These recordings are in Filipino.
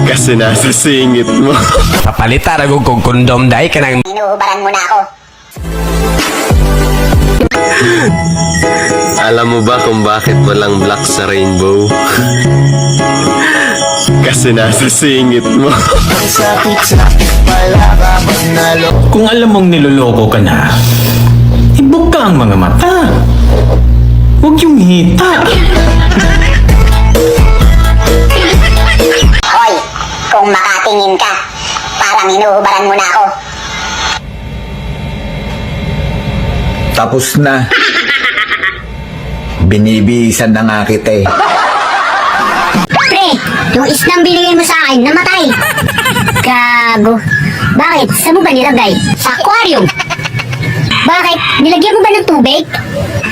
Kasi nasa singit mo. Papalitan ako kong kondom dahil ka nang Inuubaran mo na ako. Alam mo ba kung bakit walang black sa rainbow? Kasi nasa singit mo. Kung alam mong niloloko ka na, ibuka ang mga mata. Huwag yung hita. Hoy, kung makatingin ka, parang inuubaran mo na ako. Tapos na. Binibisan na nga kita eh. Pre, yung isdang binigay mo sa akin, namatay. Gago. Bakit? Saan mo ba nilagay? Sa aquarium. Bakit? Nilagyan mo ba ng tubig?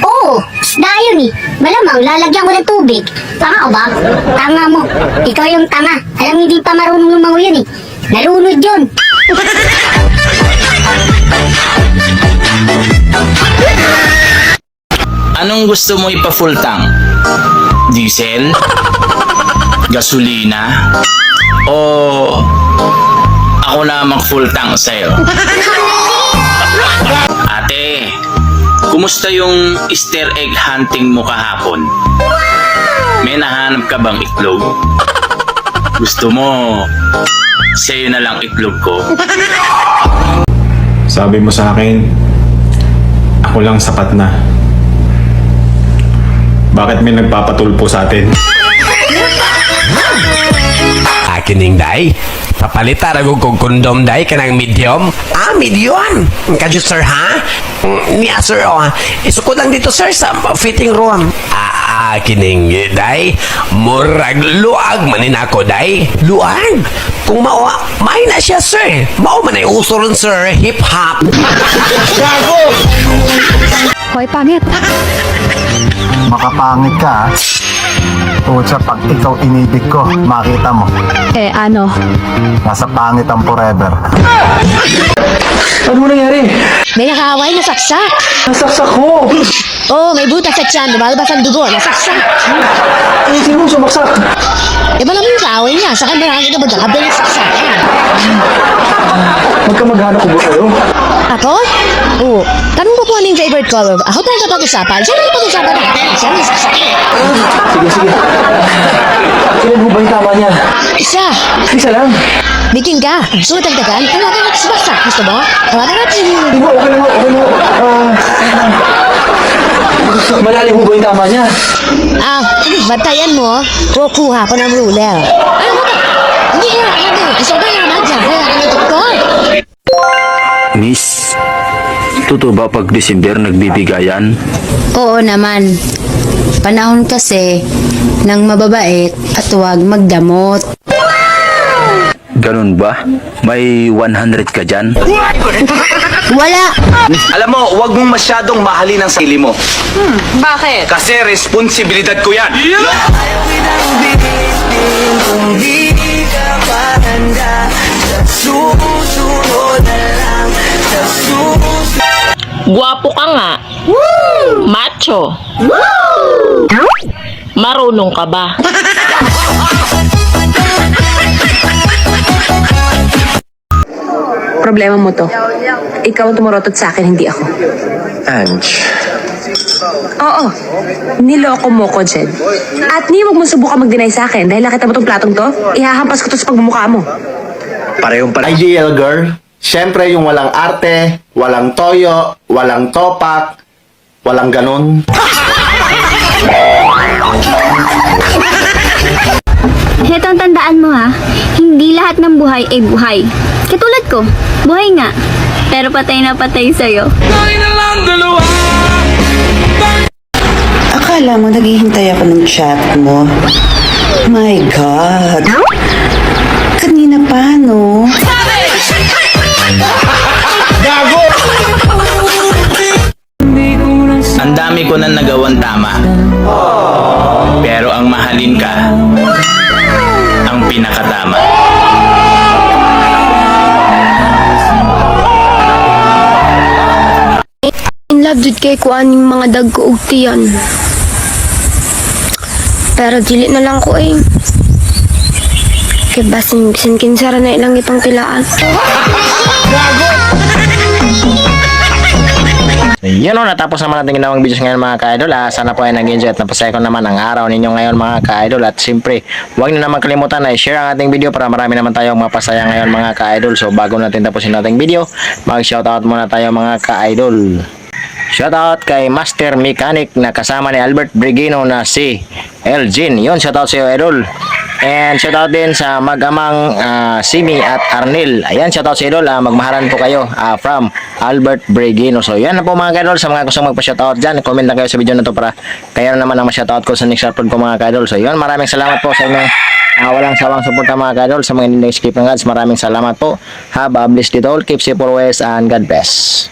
Oo, isda yun eh. Malamang lalagyan ko ng tubig. Tanga ka ba? Tanga mo. Ikaw yung tanga. Alam hindi pa marunong lumango yun eh. Nalunod yun. Anong gusto mo ipa-full tank? Diesel? Gasolina? O ako na mag-full tank sa'yo? Ate, kumusta yung Easter egg hunting mo kahapon? May nahanap ka bang itlog? Gusto mo sa'yo na lang itlog ko? Sabi mo sa akin, ako lang sapat na. Bakit may nagpapatulpo sa atin? akining day. Papalitan ako kong kondom day ka ng medium. Medium? Kadyo sir ha? Niya sir isukod lang dito sir sa fitting room. Kining day. Murag luag manin ako day. Luag? Kung may na siya sir. Mao man ay uso ron sir. Hip hop. Hoy, pangit. Makapangit ka, tungkol sa pag ikaw inibig ko, makita mo, Ano? nasa pangit ang forever. Ano mo nangyari? May nakaway na saksak. Nasaksak ko! Oh, may butas sa tiyan. Lumalabas ang dugo. Nasaksak. Sino mo sumaksak? Malam yung kaaway niya. Sa kanya nakakita mo dyan. Habang saksak. Magkamag-anak ko ba kayo? Ako? Oo. Tanong ko kung ano yung favorite color. Ako tayo sa pag-usapan. Siya na yung pag-usapan natin. Siya na yung saksak. Sige. Kailan mo ba yung tama niya? Isa. Isa lang. Bikin ka. Sulit ang dagan. Tawagan natin si Baksak. Gusto mo? Tawagan natin. Hindi mo, okay mo. Malalim mo ba yung tama niya? Bantayan mo. Kukuha ko ng ruler. Ano ba? Hindi ko. Gusto ko yung madya. Kaya ka na doktor. Miss, totoo ba pag December nagbibigayan? Oo naman. Panahon kasi ng mababait at huwag magdamot. Ganun ba? May 100 ka dyan? Wala! Alam mo, huwag mong masyadong mahalin ang sarili mo. Bakit? Kasi responsibilidad ko yan. Guwapo ka nga. Macho. Marunong ka ba? Problema mo to. Ikaw ang tumorotot sa akin, hindi ako. Ange. Oo. Niloko mo ko, Jed. At huwag mo subukan mag-deny sa akin dahil nakita mo tong platong to, ihahampas ko to sa pagmumukha mo. Parehong Ideal girl, syempre yung walang arte, walang toyo, walang topak, walang ganun. Heto ang tandaan mo ha. Hindi lahat ng buhay ay buhay. Katulad ko, buhay nga. Pero patay na patay sa'yo. Akala mo naghihintay ako ng chat mo. My God. Kanina pa, no? Ang dami ko na nagawan tama. Pero ang mahalin ka, ang pinakatama. In love jud kay kuan yung mga dagko og tiyan. Pero dili na lang ko eh. Kay basin kinsara na ilang ipang pilaan. Yun o, natapos naman natin ginawang videos ngayon mga ka-idol. Sana po ay nag-enjoy at napasaya ko naman ang araw ninyo ngayon mga ka-idol. At siyempre, huwag nyo naman kalimutan na i-share ang ating video para marami naman tayong mapasaya ngayon mga ka-idol. So bago natin tapusin ating video, mag-shoutout muna tayo mga ka-idol. Shoutout kay Master Mechanic na kasama ni Albert Brigino na si Elgin. Yun, shoutout sa iyo idol. And shoutout din sa mag-amang Simi at Arnel. Ayan, shoutout sa idol. Magmahalan po kayo from Albert Brigino. So yan na po mga ka-idol. Sa mga gustong magpa-shoutout dyan, comment lang kayo sa video na to para kayo naman ang ma-shoutout ko sa next upload ko mga ka-idol. So yun, maraming salamat po sa inyong walang sawang suporta mga ka-idol. Sa mga hindi skip ng ads, maraming salamat po. Have a blessed day all. Keep safe always and God bless.